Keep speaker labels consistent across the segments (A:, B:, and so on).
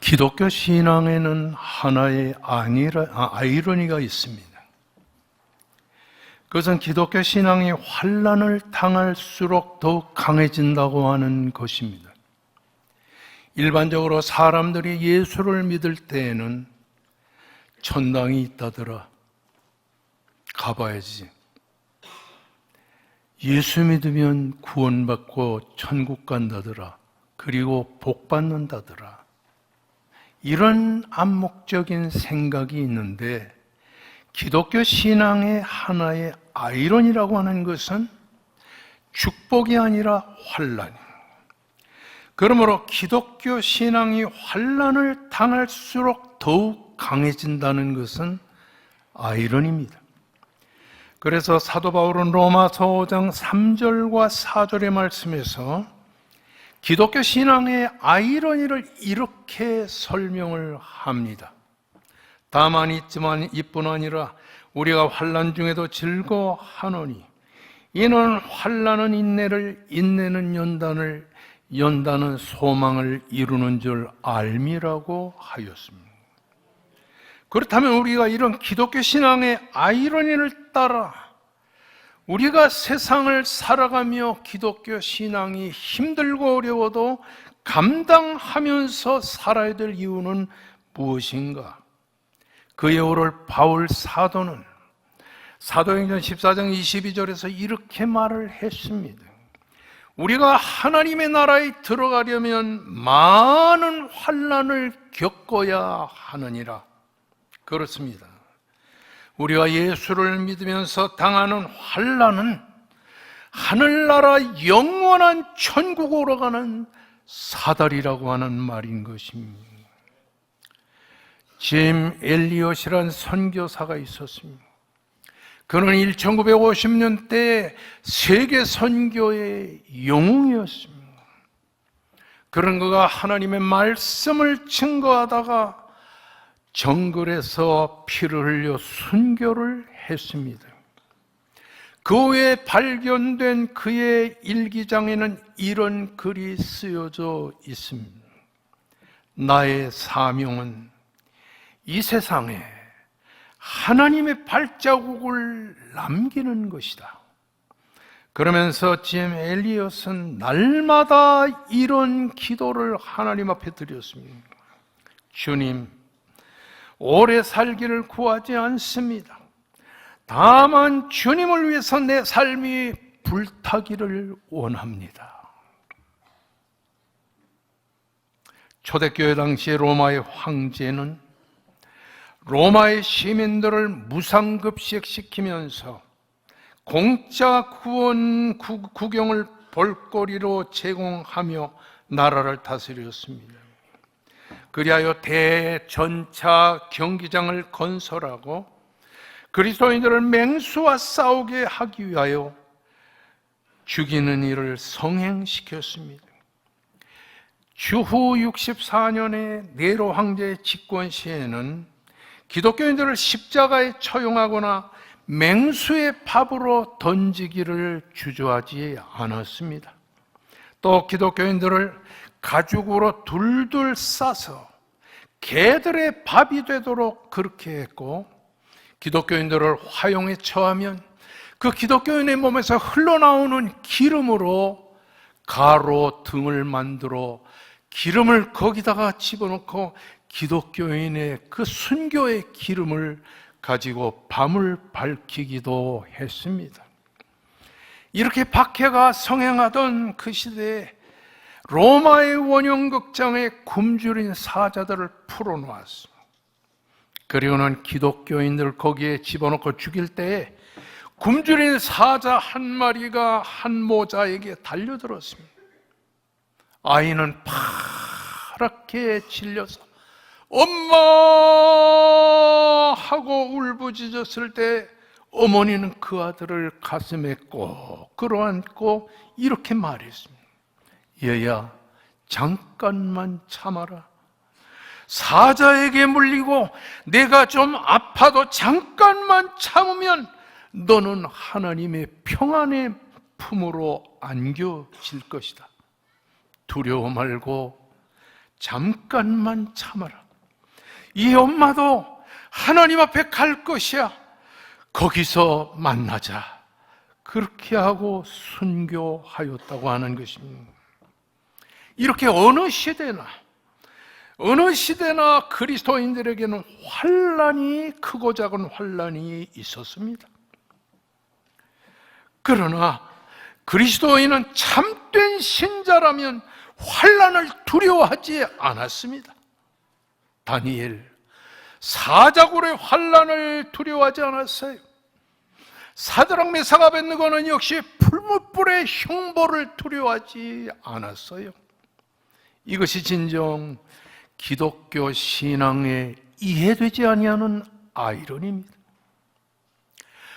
A: 기독교 신앙에는 하나의 아이러니가 있습니다. 그것은 기독교 신앙이 환난을 당할수록 더욱 강해진다고 하는 것입니다. 일반적으로 사람들이 예수를 믿을 때에는 천당이 있다더라, 가봐야지. 예수 믿으면 구원받고 천국 간다더라, 그리고 복 받는다더라. 이런 암묵적인 생각이 있는데, 기독교 신앙의 하나의 아이러니라고 하는 것은 축복이 아니라 환난입니다. 그러므로 기독교 신앙이 환난을 당할수록 더욱 강해진다는 것은 아이러니입니다. 그래서 사도 바울은 로마서 5장 3절과 4절의 말씀에서 기독교 신앙의 아이러니를 이렇게 설명을 합니다. 다만 있지만 이뿐 아니라 우리가 환난 중에도 즐거워하노니 이는 환난은 인내를, 인내는 연단을, 연단은 소망을 이루는 줄 알미라고 하였습니다. 그렇다면 우리가 이런 기독교 신앙의 아이러니를 따라 우리가 세상을 살아가며 기독교 신앙이 힘들고 어려워도 감당하면서 살아야 될 이유는 무엇인가? 그의 오를 바울 사도는 사도행전 14장 22절에서 이렇게 말을 했습니다. 우리가 하나님의 나라에 들어가려면 많은 환난을 겪어야 하느니라. 그렇습니다. 우리가 예수를 믿으면서 당하는 환난은 하늘나라 영원한 천국으로 가는 사다리라고 하는 말인 것입니다. 짐 엘리엇이라는 선교사가 있었습니다. 그는 1950년대에 세계 선교의 영웅이었습니다. 그런 그가 하나님의 말씀을 증거하다가 정글에서 피를 흘려 순교를 했습니다. 그 후에 발견된 그의 일기장에는 이런 글이 쓰여져 있습니다. 나의 사명은 이 세상에 하나님의 발자국을 남기는 것이다. 그러면서 짐 엘리엇은 날마다 이런 기도를 하나님 앞에 드렸습니다. 주님, 오래 살기를 구하지 않습니다. 다만 주님을 위해서 내 삶이 불타기를 원합니다. 초대교회 당시 로마의 황제는 로마의 시민들을 무상급식시키면서 공짜 구경을 볼거리로 제공하며 나라를 다스렸습니다. 그리하여 대전차 경기장을 건설하고 그리스도인들을 맹수와 싸우게 하기 위하여 죽이는 일을 성행시켰습니다. 주후 64년에 네로 황제의 집권 시에는 기독교인들을 십자가에 처형하거나 맹수의 밥으로 던지기를 주저하지 않았습니다. 또 기독교인들을 가죽으로 둘둘 싸서 개들의 밥이 되도록 그렇게 했고, 기독교인들을 화용에 처하면 그 기독교인의 몸에서 흘러나오는 기름으로 가로 등을 만들어 기름을 거기다가 집어넣고 기독교인의 그 순교의 기름을 가지고 밤을 밝히기도 했습니다. 이렇게 박해가 성행하던 그 시대에 로마의 원형극장에 굶주린 사자들을 풀어놓았습니다. 그리고는 기독교인들을 거기에 집어넣고 죽일 때에 굶주린 사자 한 마리가 한 모자에게 달려들었습니다. 아이는 파랗게 질려서 엄마 하고 울부짖었을 때 어머니는 그 아들을 가슴에 꼭 끌어안고 이렇게 말했습니다. 얘야, 잠깐만 참아라. 사자에게 물리고 내가 좀 아파도 잠깐만 참으면 너는 하나님의 평안의 품으로 안겨질 것이다. 두려워 말고 잠깐만 참아라. 이 엄마도 하나님 앞에 갈 것이야. 거기서 만나자. 그렇게 하고 순교하였다고 하는 것입니다. 이렇게 어느 시대나 그리스도인들에게는 환난이, 크고 작은 환난이 있었습니다. 그러나 그리스도인은 참된 신자라면 환난을 두려워하지 않았습니다. 다니엘, 사자굴의 환난을 두려워하지 않았어요. 사드락, 메삭, 아벳느고는 역시 풀무불의 형벌을 두려워하지 않았어요. 이것이 진정 기독교 신앙에 이해되지 아니하는 아이러니입니다.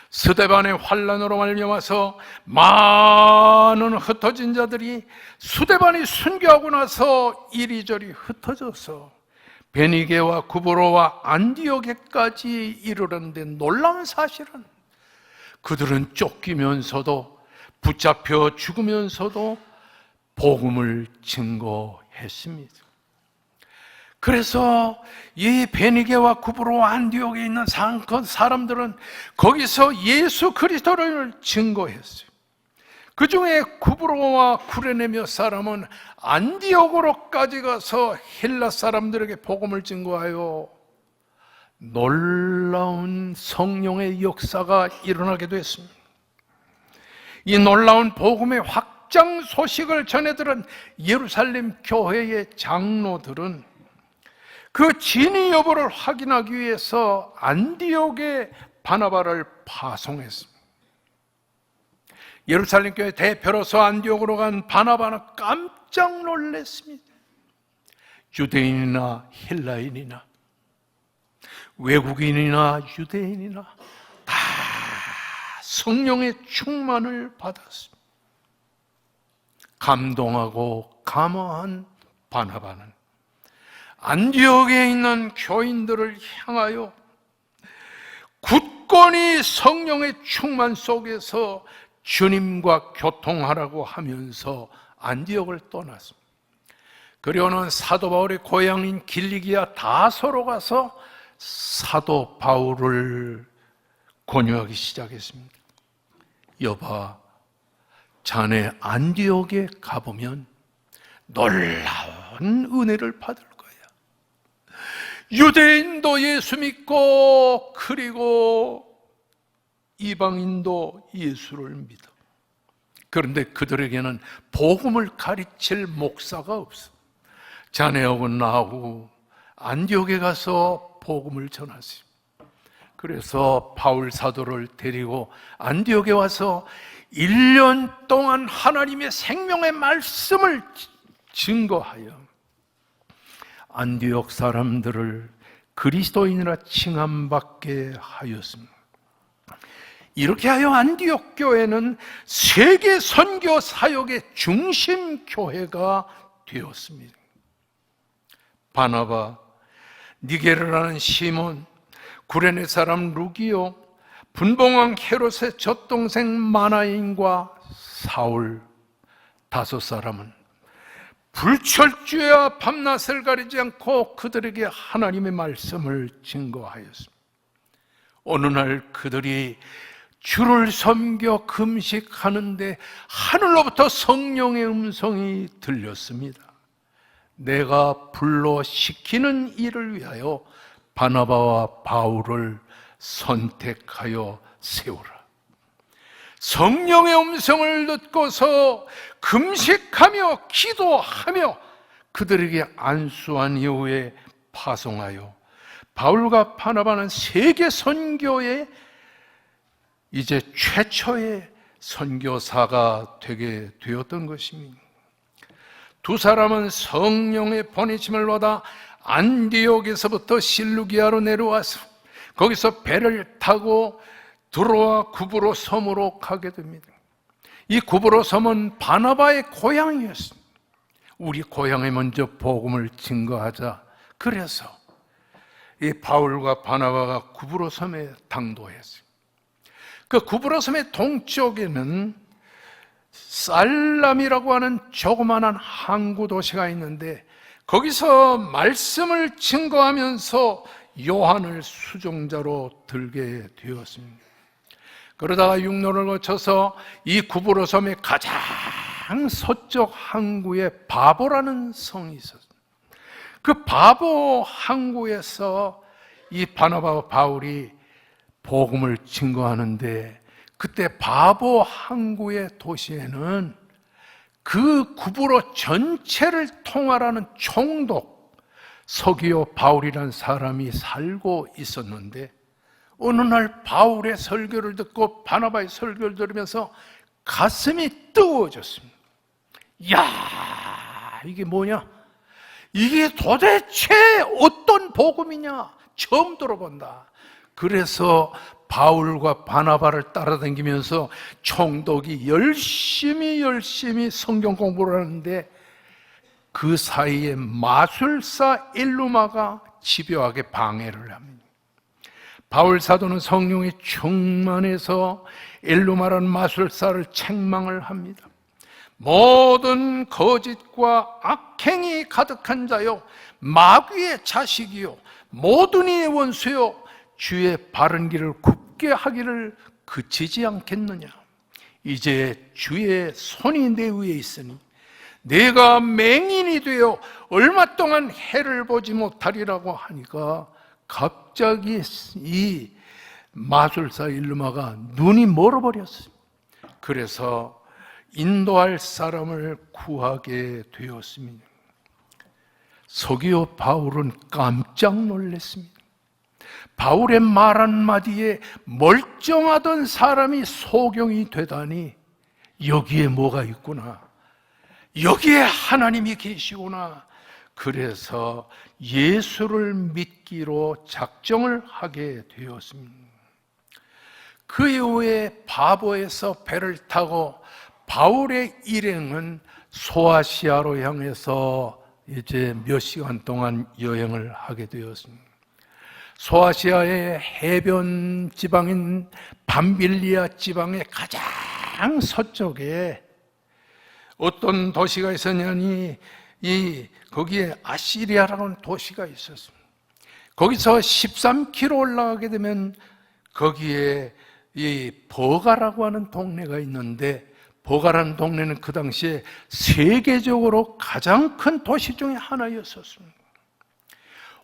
A: 스데반의 환난으로 말미암아서 많은 흩어진 자들이 스데반이 순교하고 나서 이리저리 흩어져서 베니게와 구브로와 안디오게까지 이르렀는데, 놀라운 사실은 그들은 쫓기면서도, 붙잡혀 죽으면서도 복음을 증거했습니다. 그래서 이 베니게와 구브로와 안디옥에 있는 사람들은 거기서 예수 그리스도를 증거했어요. 그 중에 구브로와 구레네 몇 사람은 안디옥으로까지 가서 헬라 사람들에게 복음을 증거하여 놀라운 성령의 역사가 일어나게 됐습니다. 이 놀라운 복음의 확장 소식을 전해들은 예루살렘 교회의 장로들은 그 진위 여부를 확인하기 위해서 안디옥에 바나바를 파송했습니다. 예루살렘 교회 대표로서 안디옥으로 간 바나바는 깜짝 놀랐습니다. 유대인이나 헬라인이나 외국인이나 유대인이나 다 성령의 충만을 받았습니다. 감동하고 감화한 바나바는 안디옥에 있는 교인들을 향하여 굳건히 성령의 충만 속에서 주님과 교통하라고 하면서 안디옥을 떠났습니다. 그리고는 사도 바울의 고향인 길리기아 다소로 가서 사도 바울을 권유하기 시작했습니다. 여봐, 자네 안디옥에 가보면 놀라운 은혜를 받을 거야. 유대인도 예수 믿고, 그리고 이방인도 예수를 믿어. 그런데 그들에게는 복음을 가르칠 목사가 없어. 자네하고 나하고 안디옥에 가서 복음을 전하세요. 그래서 바울 사도를 데리고 안디옥에 와서 1년 동안 하나님의 생명의 말씀을 증거하여 안디옥 사람들을 그리스도인이라 칭함받게 하였습니다. 이렇게 하여 안디옥 교회는 세계 선교 사역의 중심 교회가 되었습니다. 바나바, 니게르라는 시몬, 구레네 사람 루기오, 분봉왕 헤롯의 젖동생 마나인과 사울, 5사람은 불철주야 밤낮을 가리지 않고 그들에게 하나님의 말씀을 증거하였습니다. 어느 날 그들이 주를 섬겨 금식하는데 하늘로부터 성령의 음성이 들렸습니다. 내가 불러 시키는 일을 위하여 바나바와 바울을 선택하여 세우라. 성령의 음성을 듣고서 금식하며 기도하며 그들에게 안수한 이후에 파송하여 바울과 바나바는 세계 선교의 이제 최초의 선교사가 되게 되었던 것입니다. 2사람은 성령의 보내심을 받아 안디옥에서부터 실루기아로 내려와서 거기서 배를 타고 드로아 구브로 섬으로 가게 됩니다. 이 구브로 섬은 바나바의 고향이었습니다. 우리 고향에 먼저 복음을 증거하자. 그래서 이 바울과 바나바가 구브로 섬에 당도했어요. 그 구브로 섬의 동쪽에는 살람이라고 하는 조그마한 항구 도시가 있는데 거기서 말씀을 증거하면서 요한을 수종자로 들게 되었습니다. 그러다가 육로를 거쳐서 이 구브로 섬의 가장 서쪽 항구에 바보라는 성이 있었습니다. 그 바보 항구에서 이 바나바와 바울이 복음을 증거하는데, 그때 바보 항구의 도시에는 그 구브로 전체를 통할하는 총독 서기오 바울이라는 사람이 살고 있었는데, 어느 날 바울의 설교를 듣고 바나바의 설교를 들으면서 가슴이 뜨거워졌습니다. 야, 이게 뭐냐? 이게 도대체 어떤 복음이냐? 처음 들어본다. 그래서 바울과 바나바를 따라다니면서 총독이 열심히 성경 공부를 하는데, 그 사이에 마술사 엘루마가 집요하게 방해를 합니다. 바울 사도는 성령에 충만해서 엘루마라는 마술사를 책망을 합니다. 모든 거짓과 악행이 가득한 자요, 마귀의 자식이요, 모든 이의 원수요, 주의 바른 길을 굽게 하기를 그치지 않겠느냐. 이제 주의 손이 내 위에 있으니 내가 맹인이 되어 얼마 동안 해를 보지 못하리라고 하니까, 갑자기 이 마술사 일루마가 눈이 멀어버렸어요. 그래서 인도할 사람을 구하게 되었습니다. 서기오 바울은 깜짝 놀랐습니다. 바울의 말 한마디에 멀쩡하던 사람이 소경이 되다니, 여기에 뭐가 있구나, 여기에 하나님이 계시구나. 그래서 예수를 믿기로 작정을 하게 되었습니다. 그 이후에 바보에서 배를 타고 바울의 일행은 소아시아로 향해서 이제 몇 시간 동안 여행을 하게 되었습니다. 소아시아의 해변 지방인 밤빌리아 지방의 가장 서쪽에 어떤 도시가 있었냐니, 거기에 아시리아라는 도시가 있었습니다. 거기서 13km 올라가게 되면 거기에 이 버가라고 하는 동네가 있는데, 버가라는 동네는 그 당시에 세계적으로 가장 큰 도시 중에 하나였었습니다.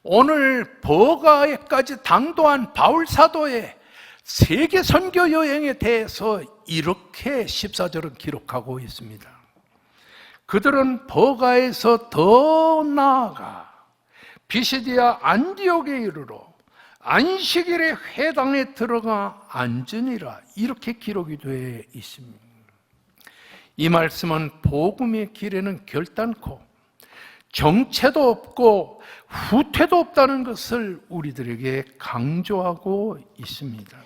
A: 오늘 버가에까지 당도한 바울 사도의 세계 선교 여행에 대해서 이렇게 14절은 기록하고 있습니다. 그들은 버가에서 더 나아가 비시디아 안디옥에 이르러 안식일에 회당에 들어가 앉으니라, 이렇게 기록이 되어 있습니다. 이 말씀은 복음의 길에는 결단코 정체도 없고 후퇴도 없다는 것을 우리들에게 강조하고 있습니다.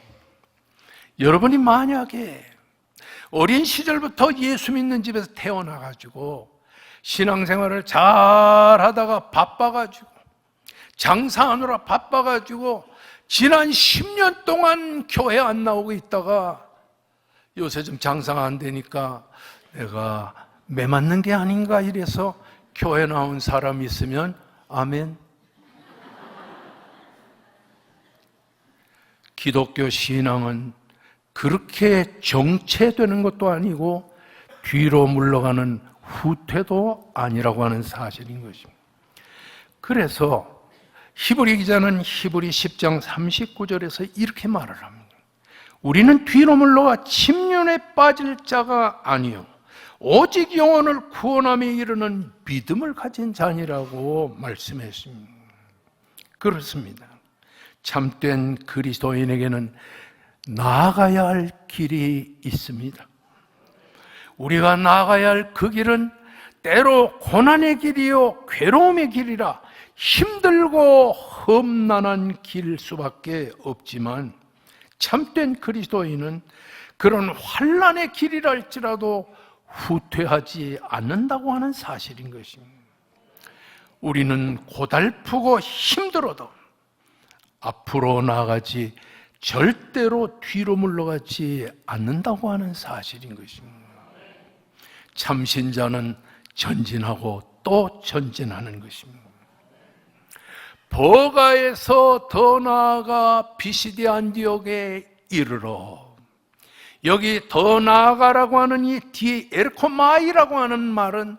A: 여러분이 만약에 어린 시절부터 예수 믿는 집에서 태어나가지고 신앙생활을 잘 하다가 바빠가지고 장사하느라 바빠가지고 지난 10년 동안 교회 안 나오고 있다가 요새 좀 장사가 안 되니까 내가 매 맞는 게 아닌가 이래서 교회 나온 사람이 있으면 아멘. 기독교 신앙은 그렇게 정체되는 것도 아니고 뒤로 물러가는 후퇴도 아니라고 하는 사실인 것입니다. 그래서 히브리 기자는 히브리 10장 39절에서 이렇게 말을 합니다. 우리는 뒤로 물러가 침륜에 빠질 자가 아니요 오직 영혼을 구원함에 이르는 믿음을 가진 자니라고 말씀했습니다. 그렇습니다. 참된 그리스도인에게는 나아가야 할 길이 있습니다. 우리가 나아가야 할 그 길은 때로 고난의 길이요 괴로움의 길이라 힘들고 험난한 길일 수밖에 없지만, 참된 그리스도인은 그런 환난의 길이라 할지라도 후퇴하지 않는다고 하는 사실인 것입니다. 우리는 고달프고 힘들어도 앞으로 나아가지 절대로 뒤로 물러가지 않는다고 하는 사실인 것입니다. 참신자는 전진하고 또 전진하는 것입니다. 버가에서 더 나아가 비시디 안디옥에 이르러, 여기 더 나아가라고 하는 이 뒤에 에르코마이라고 하는 말은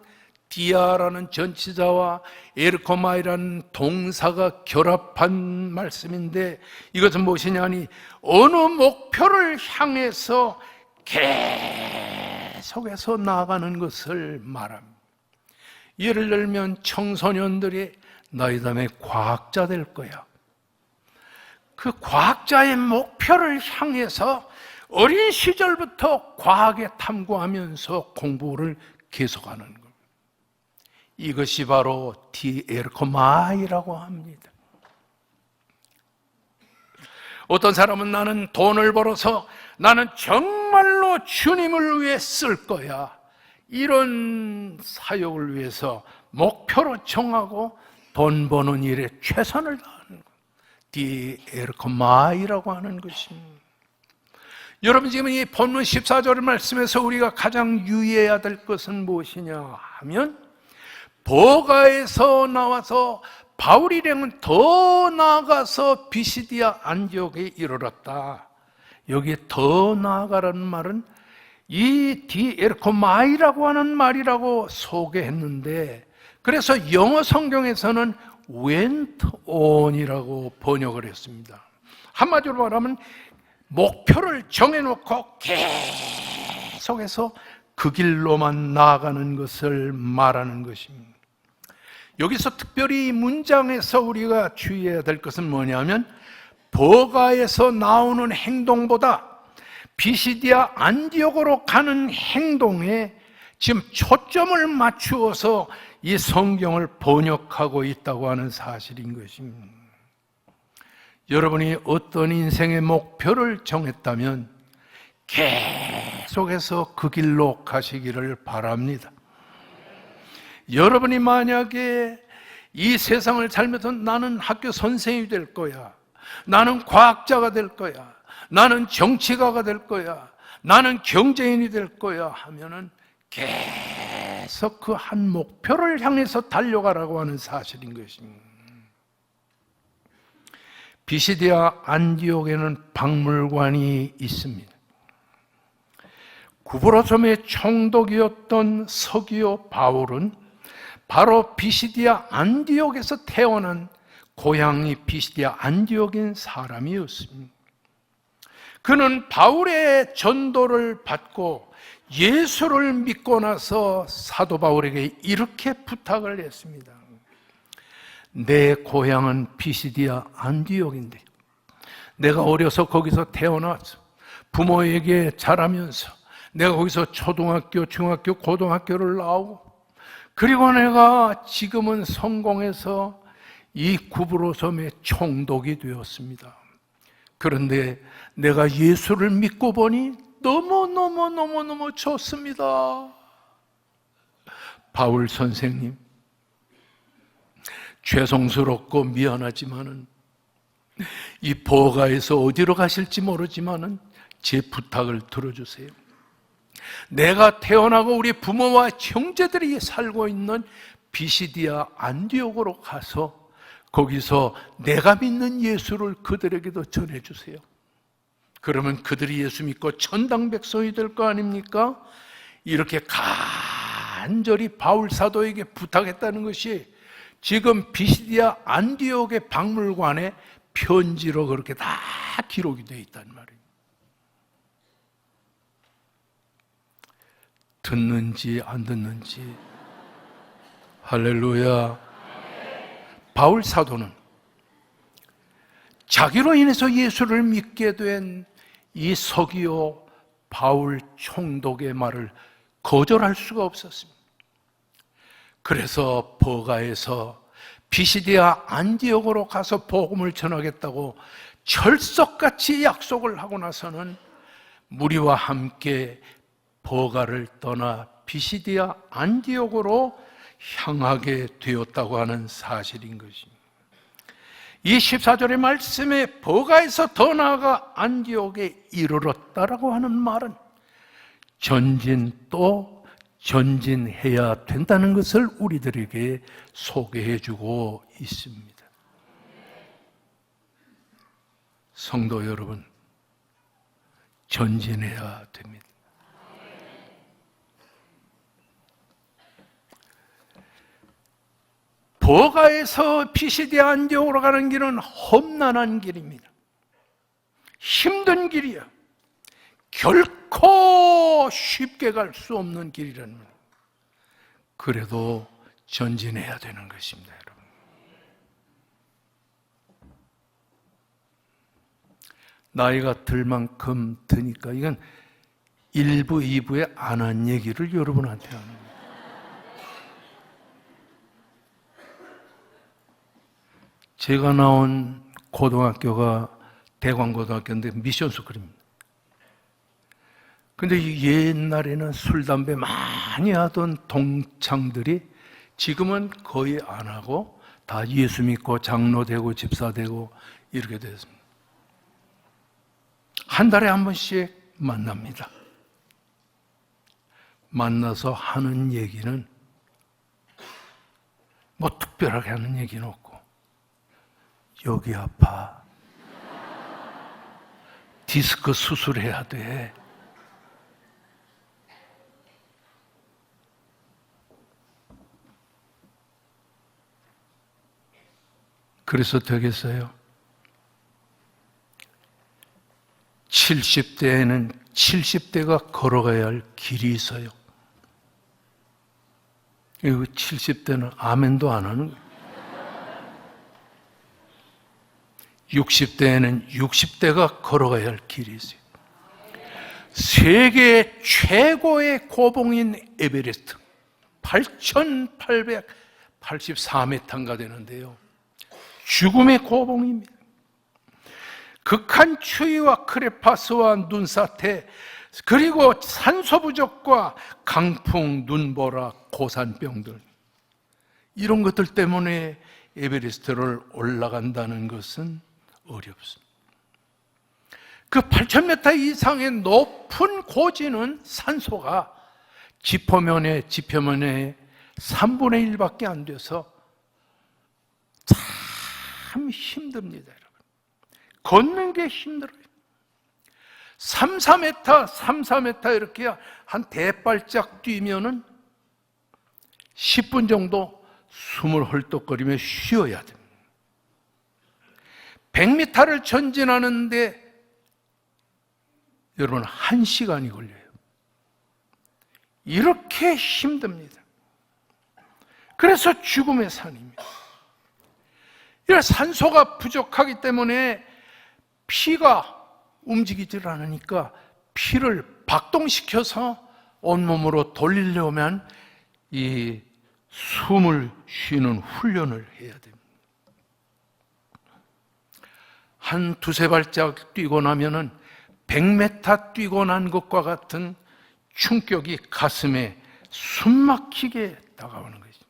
A: 디아라는 전치사와 에르코마이라는 동사가 결합한 말씀인데, 이것은 무엇이냐니 어느 목표를 향해서 계속해서 나아가는 것을 말합니다. 예를 들면 청소년들이 너희 다음에 과학자 될 거야. 그 과학자의 목표를 향해서 어린 시절부터 과학에 탐구하면서 공부를 계속하는 것. 이것이 바로 디에르코마이라고 합니다. 어떤 사람은 나는 돈을 벌어서 나는 정말로 주님을 위해 쓸 거야, 이런 사역을 위해서 목표로 정하고 돈 버는 일에 최선을 다하는 것, 디에르코마이라고 하는 것입니다. 여러분, 지금 이 본문 14절 말씀에서 우리가 가장 유의해야 될 것은 무엇이냐 하면, 버가에서 나와서 바울 일행은 더 나아가서 비시디아 안디옥에 이르렀다. 여기에 더 나아가라는 말은 이 디에르코마이라고 하는 말이라고 소개했는데, 그래서 영어 성경에서는 went on이라고 번역을 했습니다. 한마디로 말하면 목표를 정해놓고 계속해서 그 길로만 나아가는 것을 말하는 것입니다. 여기서 특별히 이 문장에서 우리가 주의해야 될 것은 뭐냐면, 버가에서 나오는 행동보다 비시디아 안디옥으로 가는 행동에 지금 초점을 맞추어서 이 성경을 번역하고 있다고 하는 사실인 것입니다. 여러분이 어떤 인생의 목표를 정했다면 계속해서 그 길로 가시기를 바랍니다. 여러분이 만약에 이 세상을 살면서 나는 학교 선생님이 될 거야, 나는 과학자가 될 거야, 나는 정치가가 될 거야, 나는 경제인이 될 거야 하면은 계속 그 한 목표를 향해서 달려가라고 하는 사실인 것입니다. 비시디아 안디옥에는 박물관이 있습니다. 구브로섬의 총독이었던 서기오 바울은 바로 비시디아 안디옥에서 태어난 고향이 비시디아 안디옥인 사람이었습니다. 그는 바울의 전도를 받고 예수를 믿고 나서 사도 바울에게 이렇게 부탁을 했습니다. 내 고향은 비시디아 안디옥인데 내가 어려서 거기서 태어나서 부모에게 자라면서 내가 거기서 초등학교, 중학교, 고등학교를 나오고, 그리고 내가 지금은 성공해서 이 구브로섬의 총독이 되었습니다. 그런데 내가 예수를 믿고 보니 너무너무 좋습니다. 바울 선생님, 죄송스럽고 미안하지만은 이 버가에서 어디로 가실지 모르지만은 제 부탁을 들어주세요. 내가 태어나고 우리 부모와 형제들이 살고 있는 비시디아 안디옥으로 가서 거기서 내가 믿는 예수를 그들에게도 전해주세요. 그러면 그들이 예수 믿고 천당 백성이 될 거 아닙니까? 이렇게 간절히 바울 사도에게 부탁했다는 것이 지금 비시디아 안디옥의 박물관에 편지로 그렇게 다 기록이 되어 있단 말이에요. 듣는지 안 듣는지. 할렐루야. 바울 사도는 자기로 인해서 예수를 믿게 된 이 서기오 바울 총독의 말을 거절할 수가 없었습니다. 그래서 버가에서 비시디아 안디옥으로 가서 복음을 전하겠다고 철석같이 약속을 하고 나서는 무리와 함께 버가를 떠나 비시디아 안디옥으로 향하게 되었다고 하는 사실인 것입니다. 이 14절의 말씀에 버가에서 더 나아가 안디옥에 이르렀다라고 하는 말은 전진 또 전진해야 된다는 것을 우리들에게 소개해 주고 있습니다. 성도 여러분, 전진해야 됩니다. 버가에서 피시디아 안디옥으로 가는 길은 험난한 길입니다. 힘든 길이야. 결코 쉽게 갈 수 없는 길이라는 거예요. 그래도 전진해야 되는 것입니다, 여러분. 나이가 들 만큼 드니까 이건 1부, 2부에 안 한 얘기를 여러분한테 하는 거예요. 제가 나온 고등학교가 대광고등학교인데 미션 스쿨입니다. 근데 옛날에는 술, 담배 많이 하던 동창들이 지금은 거의 안 하고 다 예수 믿고 장로 되고 집사 되고 이렇게 됐습니다. 한 달에 한 번씩 만납니다. 만나서 하는 얘기는 뭐 특별하게 하는 얘기는 없고, 여기 아파, 디스크 수술해야 돼, 그래서 되겠어요? 70대에는 70대가 걸어가야 할 길이 있어요. 70대는 아멘도 안 하는 거예요. 60대에는 60대가 걸어가야 할 길이 있어요. 세계 최고의 고봉인 에베레스트 8,884m가 되는데요, 죽음의 고봉입니다. 극한 추위와 크레파스와 눈사태, 그리고 산소 부족과 강풍, 눈보라, 고산병들, 이런 것들 때문에 에베레스트를 올라간다는 것은 어렵습니다. 그 8,000m 이상의 높은 고지는 산소가 지표면의 3분의 1밖에 안 돼서 참 힘듭니다, 여러분. 걷는 게 힘들어요. 3, 4m 이렇게 한 대발짝 뛰면은 10분 정도 숨을 헐떡거리며 쉬어야 됩니다. 100m를 전진하는데 여러분 1시간이 걸려요. 이렇게 힘듭니다. 그래서 죽음의 산입니다. 산소가 부족하기 때문에 피가 움직이질 않으니까 피를 박동시켜서 온몸으로 돌리려면 이 숨을 쉬는 훈련을 해야 됩니다. 한 두세 발짝 뛰고 나면은 100m 뛰고 난 것과 같은 충격이 가슴에 숨막히게 다가오는 것이죠.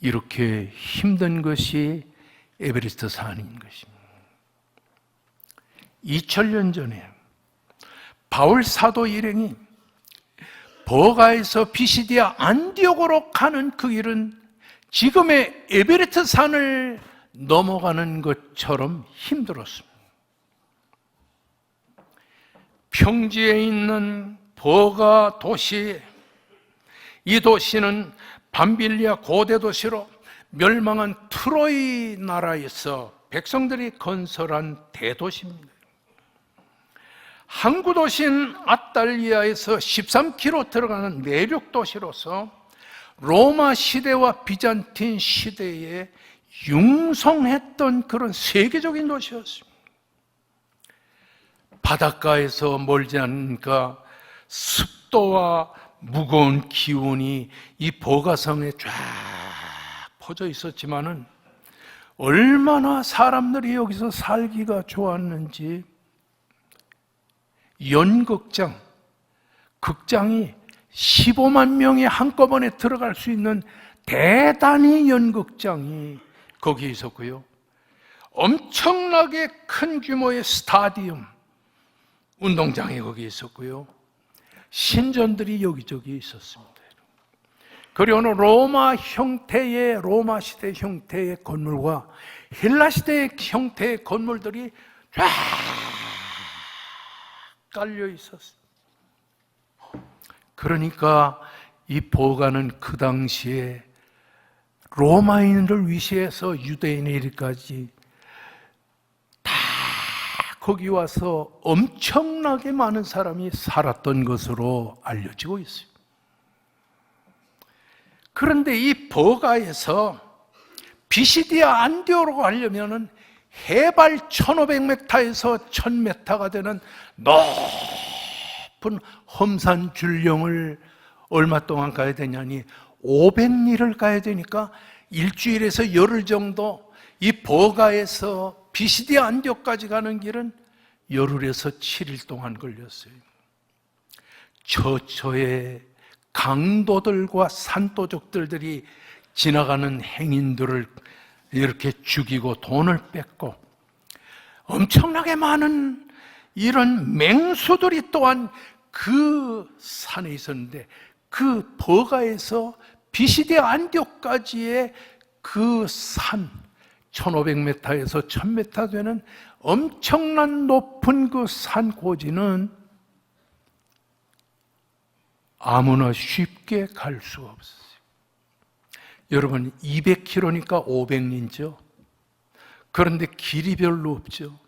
A: 이렇게 힘든 것이 에베레스트 산인 것입니다. 2000년 전에 바울 사도 일행이 버가에서 피시디아 안디옥으로 가는 그 길은 지금의 에베레스트 산을 넘어가는 것처럼 힘들었습니다. 평지에 있는 버가 도시, 이 도시는 밤빌리아 고대 도시로 멸망한 트로이 나라에서 백성들이 건설한 대도시입니다. 항구 도시인 아탈리아에서 13km 들어가는 내륙 도시로서 로마 시대와 비잔틴 시대에 융성했던 그런 세계적인 도시였습니다. 바닷가에서 멀지 않으니까 습도와 무거운 기운이 이 버가성에 쫙 퍼져 있었지만은 얼마나 사람들이 여기서 살기가 좋았는지, 연극장, 극장이 15만 명이 한꺼번에 들어갈 수 있는 대단히 연극장이 거기에 있었고요. 엄청나게 큰 규모의 스타디움, 운동장이 거기에 있었고요. 신전들이 여기저기 있었습니다. 그리고는 로마 시대 형태의 건물과 헬라 시대 형태의 건물들이 쫙 깔려 있었어요. 그러니까 이 보가는 그 당시에 로마인을 위시해서 유대인에게까지 다 거기 와서 엄청나게 많은 사람이 살았던 것으로 알려지고 있어요. 그런데 이 버가에서 비시디아 안디오로 가려면은 해발 1500m에서 1000m가 되는 높은 험산 줄령을 얼마 동안 가야 되냐니 500리를 가야 되니까 일주일에서 열흘 정도, 이 버가에서 비시디아 안디오까지 가는 길은 열흘에서 7일 동안 걸렸어요. 처처에 강도들과 산도적들이 지나가는 행인들을 이렇게 죽이고 돈을 뺏고 엄청나게 많은 이런 맹수들이 또한 그 산에 있었는데, 그 버가에서 비시디아 안디오까지의 그 산 1500m에서 1000m 되는 엄청난 높은 그 산 고지는 아무나 쉽게 갈 수가 없었어요. 여러분, 200km니까 500리죠. 그런데 길이 별로 없죠.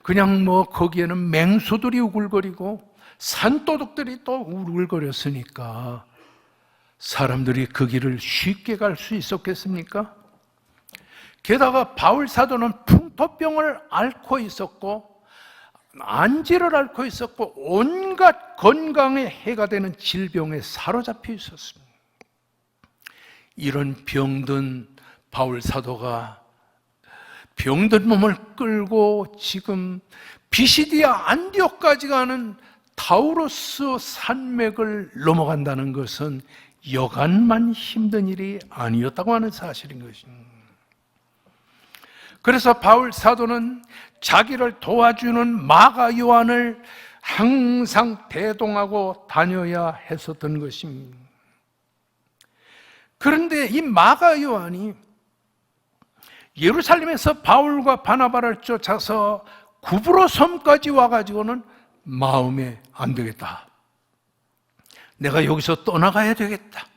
A: 그냥 거기에는 맹수들이 우글거리고 산도둑들이 또 우글거렸으니까 사람들이 그 길을 쉽게 갈 수 있었겠습니까? 게다가 바울 사도는 풍토병을 앓고 있었고 안지를 앓고 있었고 온갖 건강에 해가 되는 질병에 사로잡혀 있었습니다. 이런 병든 바울 사도가 병든 몸을 끌고 지금 비시디아 안디오까지 가는 타우로스 산맥을 넘어간다는 것은 여간만 힘든 일이 아니었다고 하는 사실인 것입니다. 그래서 바울 사도는 자기를 도와주는 마가 요한을 항상 대동하고 다녀야 했었던 것입니다. 그런데 이 마가 요한이 예루살렘에서 바울과 바나바를 쫓아서 구브로 섬까지 와가지고는 마음에 안 되겠다, 내가 여기서 떠나가야 되겠다.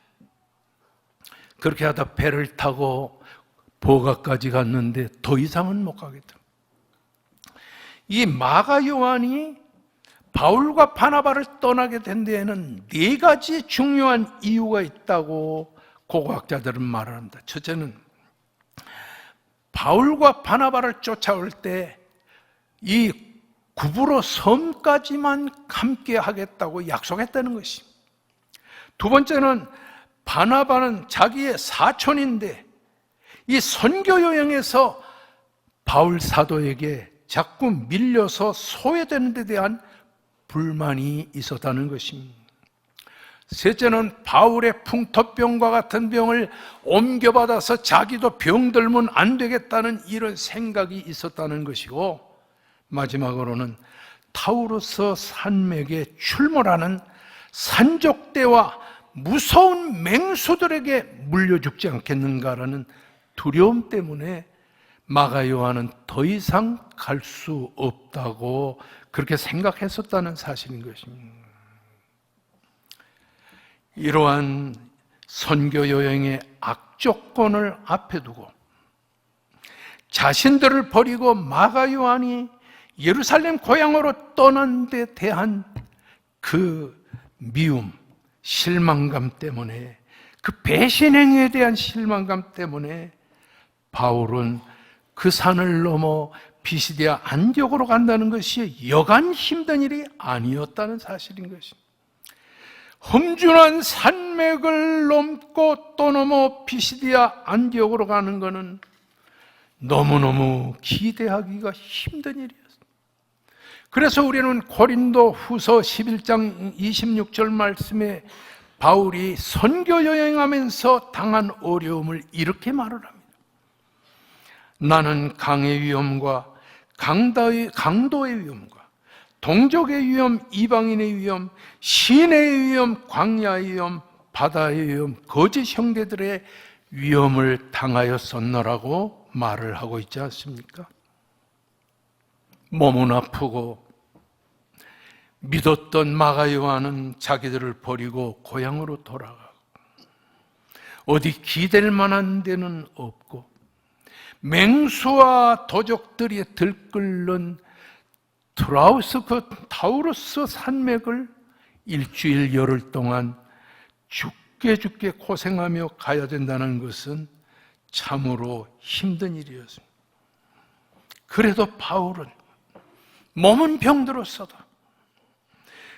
A: 그렇게 하다 배를 타고 버가까지 갔는데 더 이상은 못 가겠다. 이 마가 요한이 바울과 바나바를 떠나게 된 데에는 4가지 중요한 이유가 있다고 고고학자들은 말합니다. 첫째는 바울과 바나바를 쫓아올 때 이 구브로 섬까지만 함께 하겠다고 약속했다는 것입니다. 두 번째는 바나바는 자기의 사촌인데 이 선교 여행에서 바울 사도에게 자꾸 밀려서 소외되는 데 대한 불만이 있었다는 것입니다. 셋째는 바울의 풍토병과 같은 병을 옮겨받아서 자기도 병들면 안 되겠다는 이런 생각이 있었다는 것이고, 마지막으로는 타우로스 산맥에 출몰하는 산적대와 무서운 맹수들에게 물려 죽지 않겠는가라는 두려움 때문에 마가 요한은 더 이상 갈 수 없다고 그렇게 생각했었다는 사실인 것입니다. 이러한 선교 여행의 악조건을 앞에 두고 자신들을 버리고 마가 요한이 예루살렘 고향으로 떠난 데 대한 그 미움, 실망감 때문에, 그 배신행위에 대한 실망감 때문에 바울은 그 산을 넘어 비시디아 안디옥으로 간다는 것이 여간 힘든 일이 아니었다는 사실인 것입니다. 험준한 산맥을 넘고 또 넘어 비시디아 안디옥으로 가는 것은 너무너무 기대하기가 힘든 일이었습니다. 그래서 우리는 고린도 후서 11장 26절 말씀에 바울이 선교 여행하면서 당한 어려움을 이렇게 말을 합니다. 나는 강의 위험과 강도의 위험과 동족의 위험, 이방인의 위험, 시내의 위험, 광야의 위험, 바다의 위험, 거짓 형제들의 위험을 당하였었노라고 말을 하고 있지 않습니까? 몸은 아프고 믿었던 마가 요한은 자기들을 버리고 고향으로 돌아가고 어디 기댈 만한 데는 없고 맹수와 도적들이 들끓는 타우루스 산맥을 일주일 열흘 동안 죽게 고생하며 가야 된다는 것은 참으로 힘든 일이었습니다. 그래도 바울은 몸은 병들었어도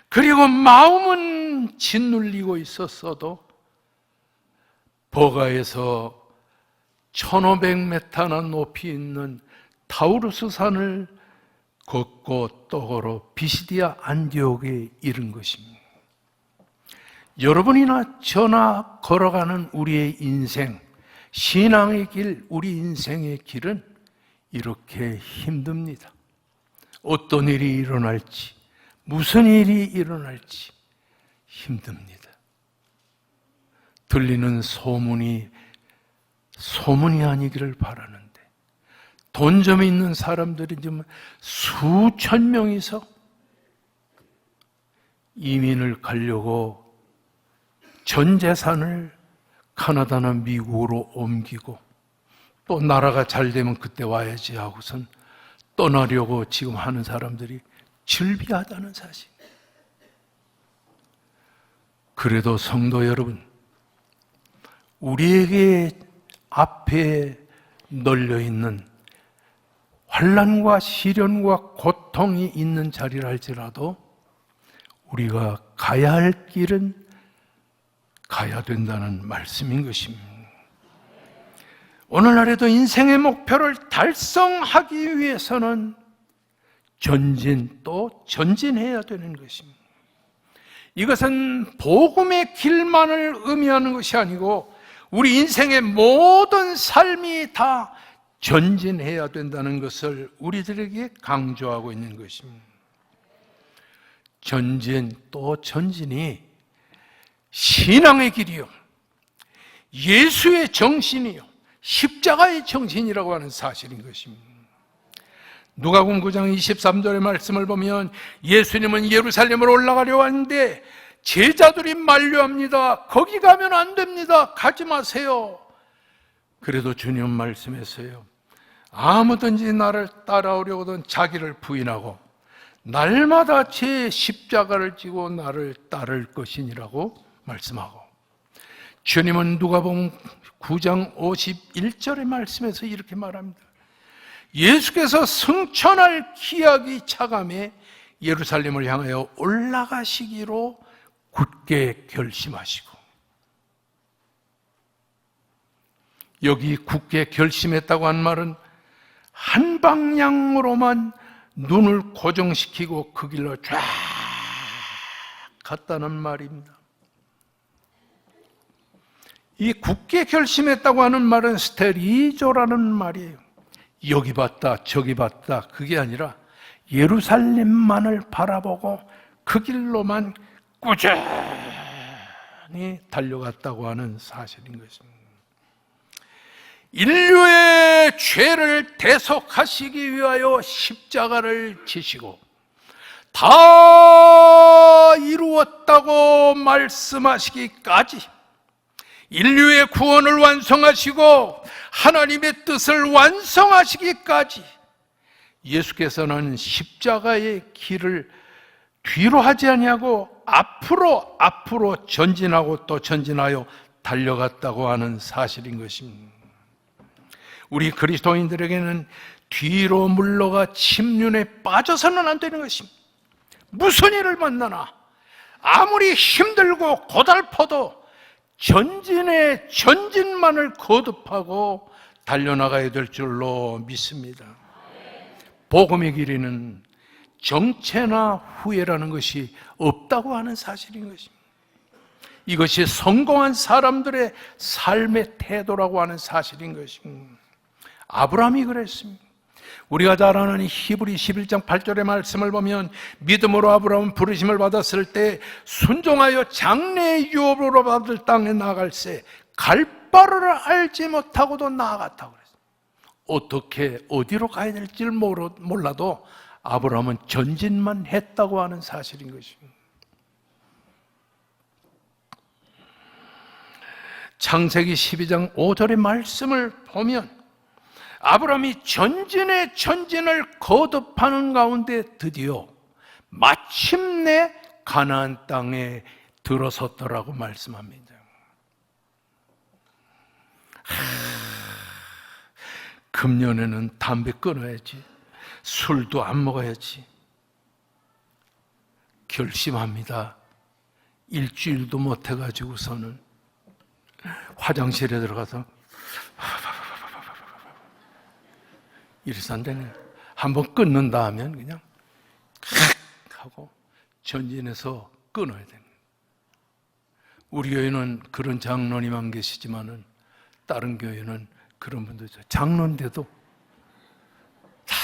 A: 그리고 마음은 짓눌리고 있었어도 버가에서 1500m나 높이 있는 타우루스 산을 걷고 또 걸어 비시디아 안디옥에 이른 것입니다. 여러분이나 저나 걸어가는 우리의 인생, 신앙의 길, 우리 인생의 길은 이렇게 힘듭니다. 어떤 일이 일어날지, 무슨 일이 일어날지 힘듭니다. 들리는 소문이 아니기를 바라는데 돈점에 있는 사람들이 지금 수천 명이서 이민을 가려고 전 재산을 카나다나 미국으로 옮기고 또 나라가 잘 되면 그때 와야지 하고선 떠나려고 지금 하는 사람들이 즐비하다는 사실. 그래도 성도 여러분, 우리에게 앞에 널려있는 환난과 시련과 고통이 있는 자리를 할지라도 우리가 가야 할 길은 가야 된다는 말씀인 것입니다. 오늘날에도 인생의 목표를 달성하기 위해서는 전진 또 전진해야 되는 것입니다. 이것은 복음의 길만을 의미하는 것이 아니고 우리 인생의 모든 삶이 다 전진해야 된다는 것을 우리들에게 강조하고 있는 것입니다. 전진 또 전진이 신앙의 길이요, 예수의 정신이요, 십자가의 정신이라고 하는 사실인 것입니다. 누가복음 9장 23절의 말씀을 보면 예수님은 예루살렘으로 올라가려고 하는데 제자들이 만류합니다. 거기 가면 안 됩니다. 가지 마세요. 그래도 주님 말씀했어요. 아무든지 나를 따라오려거든 자기를 부인하고 날마다 제 십자가를 지고 나를 따를 것이니라고 말씀하고, 주님은 누가복음 9장 51절의 말씀에서 이렇게 말합니다. 예수께서 승천할 기약이 차감해 예루살렘을 향하여 올라가시기로 굳게 결심하시고, 여기 굳게 결심했다고 한 말은 한 방향으로만 눈을 고정시키고 그 길로 쫙 갔다는 말입니다. 이 굳게 결심했다고 하는 말은 스테리조라는 말이에요. 여기 봤다 저기 봤다 그게 아니라 예루살렘만을 바라보고 그 길로만 꾸준히 달려갔다고 하는 사실인 것입니다. 인류의 죄를 대속하시기 위하여 십자가를 지시고 다 이루었다고 말씀하시기까지, 인류의 구원을 완성하시고 하나님의 뜻을 완성하시기까지 예수께서는 십자가의 길을 뒤로 하지 아니하고 앞으로 전진하고 또 전진하여 달려갔다고 하는 사실인 것입니다. 우리 그리스도인들에게는 뒤로 물러가 침륜에 빠져서는 안 되는 것입니다. 무슨 일을 만나나 아무리 힘들고 고달퍼도 전진의 전진만을 거듭하고 달려나가야 될 줄로 믿습니다. 복음의 길에는 정체나 후회라는 것이 없다고 하는 사실인 것입니다. 이것이 성공한 사람들의 삶의 태도라고 하는 사실인 것입니다. 아브라함이 그랬습니다. 우리가 잘 아는 히브리 11장 8절의 말씀을 보면 믿음으로 아브라함은 부르심을 받았을 때 순종하여 장래의 유업으로 받을 땅에 나아갈새 갈 바를 알지 못하고도 나아갔다고 그랬어요. 어떻게 어디로 가야 될지 몰라도 아브라함은 전진만 했다고 하는 사실인 것입니다. 창세기 12장 5절의 말씀을 보면 아브라함이 전진의 전진을 거듭하는 가운데 드디어 마침내 가나안 땅에 들어섰더라고 말씀합니다. 금년에는 담배 끊어야지, 술도 안 먹어야지 결심합니다. 일주일도 못 해가지고서는 화장실에 들어가서 이래서 안 되네. 한번 끊는다 하면 그냥 하고 전진해서 끊어야 됩니다. 우리 교회는 그런 장로님 안 계시지만은 다른 교회는 그런 분도 있어요. 장로인데도 다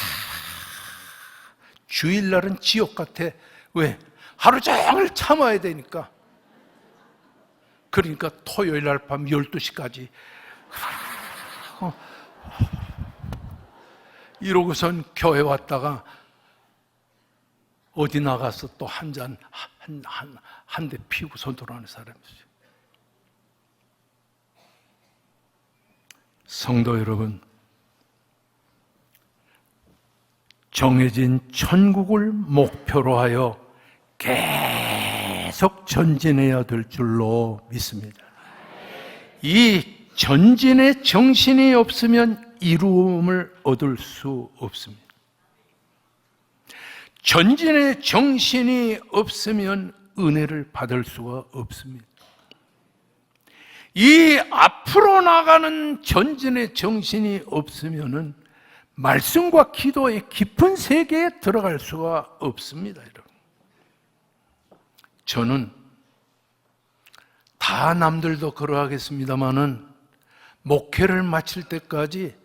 A: 주일날은 지옥 같아. 왜? 하루 종일 참아야 되니까. 그러니까 토요일 날 밤 12시까지 이러고선 교회 왔다가 어디 나가서 또 한 잔, 한 대 피우고서 돌아오는 사람이죠. 성도 여러분, 정해진 천국을 목표로 하여 계속 전진해야 될 줄로 믿습니다. 이 전진의 정신이 없으면 이루음을 얻을 수 없습니다. 전진의 정신이 없으면 은혜를 받을 수가 없습니다. 이 앞으로 나가는 전진의 정신이 없으면은 말씀과 기도의 깊은 세계에 들어갈 수가 없습니다, 여러분. 저는 다 남들도 그러하겠습니다만은 목회를 마칠 때까지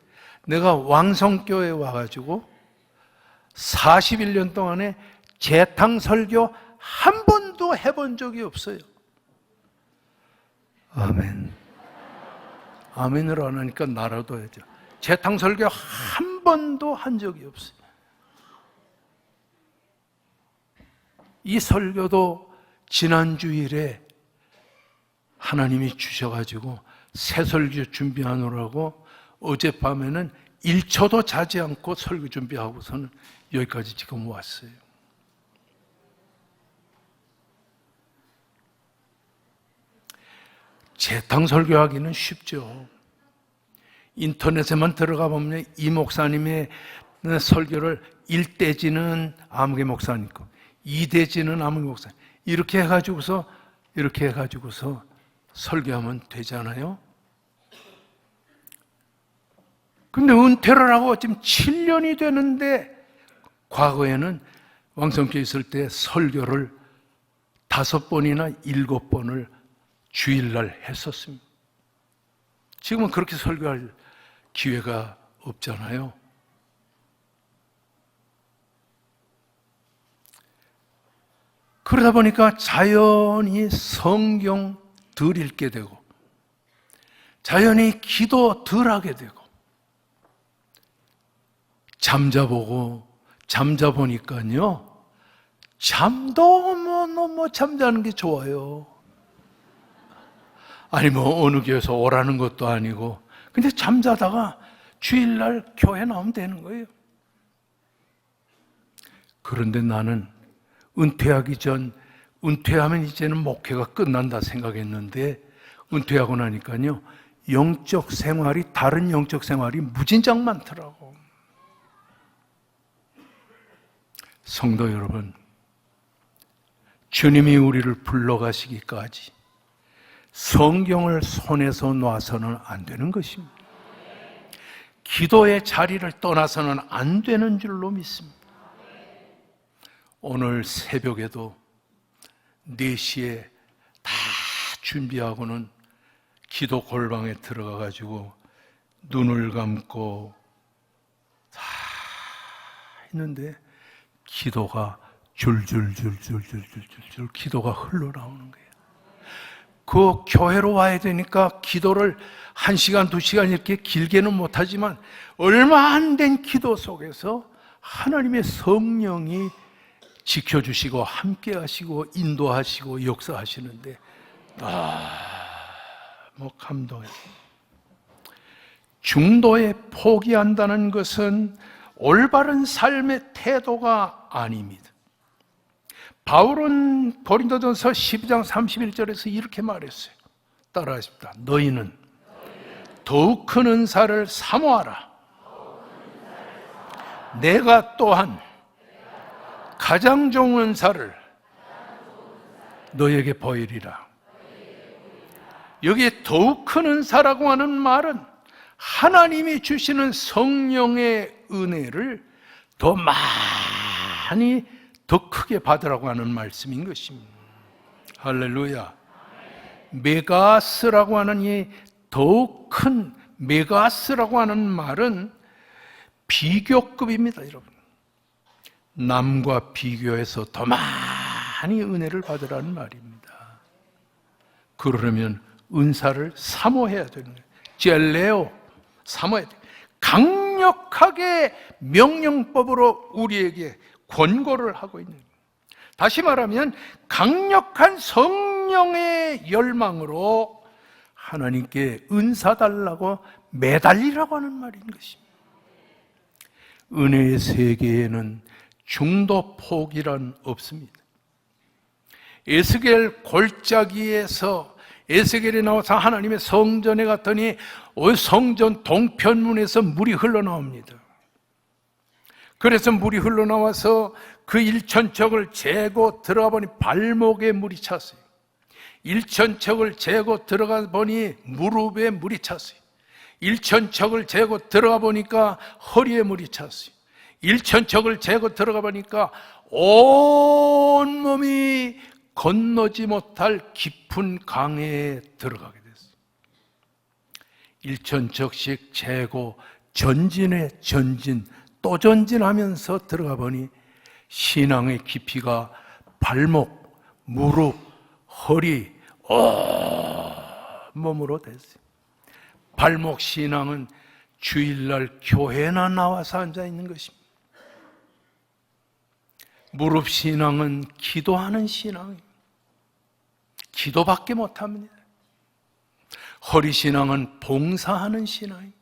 A: 내가 왕성교회에 와가지고 41년 동안에 재탕 설교 한 번도 해본 적이 없어요. 아멘. 아멘을 안 하니까 나라도 해야죠. 재탕 설교 한 번도 한 적이 없어요. 이 설교도 지난 주일에 하나님이 주셔가지고 새 설교 준비하느라고 어젯밤에는 1초도 자지 않고 설교 준비하고서는 여기까지 지금 왔어요. 재탕 설교하기는 쉽죠. 인터넷에만 들어가 보면 이 목사님의 설교를 1대지는 아무개 목사님 거, 2대지는 아무개 목사님 이렇게 해가지고서 설교하면 되잖아요. 근데 은퇴를 하고 지금 7년이 되는데 과거에는 왕성교회 있을 때 설교를 5번이나 7번을 주일날 했었습니다. 지금은 그렇게 설교할 기회가 없잖아요. 그러다 보니까 자연히 성경 덜 읽게 되고 자연히 기도 덜 하게 되고 잠자보니까요 잠도 너무 잠자는 게 좋아요. 아니 어느 교회에서 오라는 것도 아니고 근데 잠자다가 주일날 교회 나오면 되는 거예요. 그런데 나는 은퇴하면 이제는 목회가 끝난다 생각했는데 은퇴하고 나니까요 다른 영적 생활이 무진장 많더라고. 성도 여러분, 주님이 우리를 불러가시기까지 성경을 손에서 놔서는 안 되는 것입니다. 기도의 자리를 떠나서는 안 되는 줄로 믿습니다. 오늘 새벽에도 4시에 다 준비하고는 기도 골방에 들어가 가지고 눈을 감고 다 했는데 기도가 줄줄줄줄줄줄줄 기도가 흘러나오는 거예요. 그 교회로 와야 되니까 기도를 1시간, 2시간 이렇게 길게는 못하지만 얼마 안 된 기도 속에서 하나님의 성령이 지켜주시고 함께 하시고 인도하시고 역사하시는데 뭐 감동해요. 중도에 포기한다는 것은 올바른 삶의 태도가 아닙니다. 바울은 고린도전서 12장 31절에서 이렇게 말했어요. 따라하십시다. 너희는 더욱 큰 은사를 사모하라. 내가 또한 가장 좋은 은사를 너에게 보이리라. 여기에 더욱 큰 은사라고 하는 말은 하나님이 주시는 성령의 은혜를 더 많이 더 크게 받으라고 하는 말씀인 것입니다. 할렐루야. 메가스라고 하는 이 더욱 큰 메가스라고 하는 말은 비교급입니다, 여러분. 남과 비교해서 더 많이 은혜를 받으라는 말입니다. 그러려면 은사를 사모해야 되는 거예요. 젤레오, 사모해야 돼요. 강력하게 명령법으로 우리에게 권고를 하고 있는 거예요. 다시 말하면 강력한 성령의 열망으로 하나님께 은사 달라고 매달리라고 하는 말인 것입니다. 은혜의 세계에는 중도 포기란 없습니다. 에스겔 골짜기에서 에스겔이 나와서 하나님의 성전에 갔더니 성전 동편문에서 물이 흘러나옵니다. 그래서 물이 흘러나와서 그 일천척을 재고 들어가 보니 발목에 물이 찼어요. 일천척을 재고 들어가 보니 무릎에 물이 찼어요. 일천척을 재고 들어가 보니까 허리에 물이 찼어요. 일천척을 재고 들어가 보니까 온 몸이 건너지 못할 깊은 강에 들어가게 됐어요. 일천척씩 재고 전진에 전진 또 전진하면서 들어가 보니 신앙의 깊이가 발목, 무릎, 허리, 몸으로 됐어요. 발목 신앙은 주일날 교회나 나와서 앉아 있는 것입니다. 무릎 신앙은 기도하는 신앙입니다. 기도밖에 못합니다. 허리 신앙은 봉사하는 신앙입니다.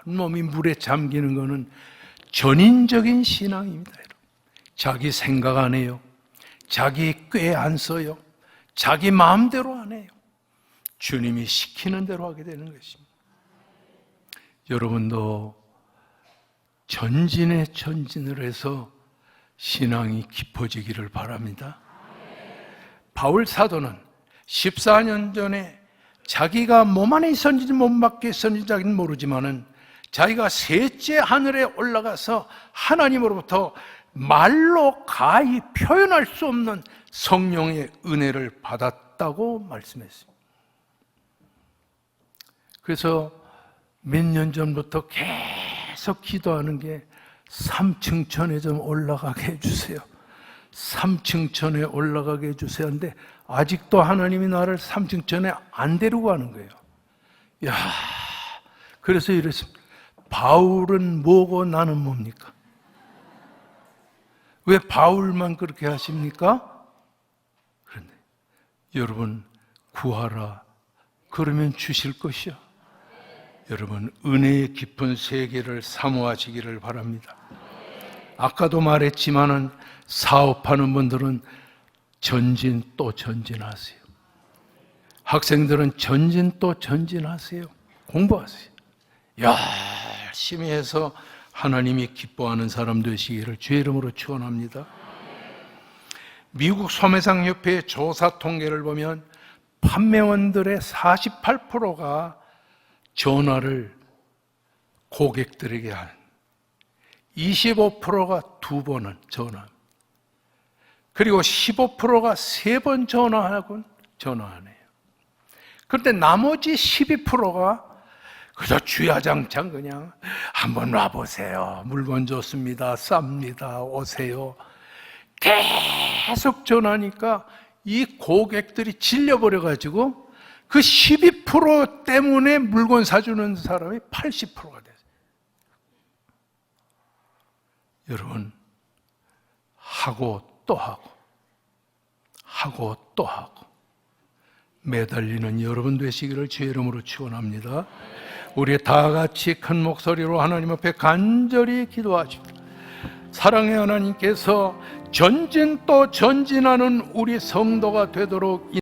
A: 몸이 물에 잠기는 것은 전인적인 신앙입니다. 자기 생각 안 해요. 자기 꾀 안 써요. 자기 마음대로 안 해요. 주님이 시키는 대로 하게 되는 것입니다. 여러분도 전진에 전진을 해서 신앙이 깊어지기를 바랍니다. 바울 사도는 14년 전에 자기가 몸 안에 있었는지 몸 밖에 있었는지 자기는 모르지만은 자기가 셋째 하늘에 올라가서 하나님으로부터 말로 가히 표현할 수 없는 성령의 은혜를 받았다고 말씀했습니다. 그래서 몇 년 전부터 계속 기도하는 게 3층 천에 좀 올라가게 해주세요. 3층 천에 올라가게 해주세요. 근데 아직도 하나님이 나를 3층 천에 안 데리고 가는 거예요. 야, 그래서 이랬습니다. 바울은 뭐고 나는 뭡니까? 왜 바울만 그렇게 하십니까? 그런데 여러분 구하라. 그러면 주실 것이요. 여러분 은혜의 깊은 세계를 사모하시기를 바랍니다. 아까도 말했지만은 사업하는 분들은 전진 또 전진하세요. 학생들은 전진 또 전진하세요. 공부하세요. 열심히 해서 하나님이 기뻐하는 사람 되시기를 주의 이름으로 축원합니다. 미국 소매상협회의 조사 통계를 보면 판매원들의 48%가 전화를 고객들에게 하는, 25%가 2번은 전화, 그리고 15%가 3번 전화하곤 전화 안 해요. 그런데 나머지 12%가 그저 주야장창 그냥 한번 와보세요. 물건 좋습니다. 쌉니다. 오세요. 계속 전하니까 이 고객들이 질려버려가지고 그 12% 때문에 물건 사주는 사람이 80%가 됐어요. 여러분, 하고 또 하고 하고 또 하고 매달리는 여러분 되시기를 주의 이름으로 축원합니다. 우리 다 같이 큰 목소리로 하나님 앞에 간절히 기도하십시다. 사랑의 하나님께서 전진 또 전진하는 우리 성도가 되도록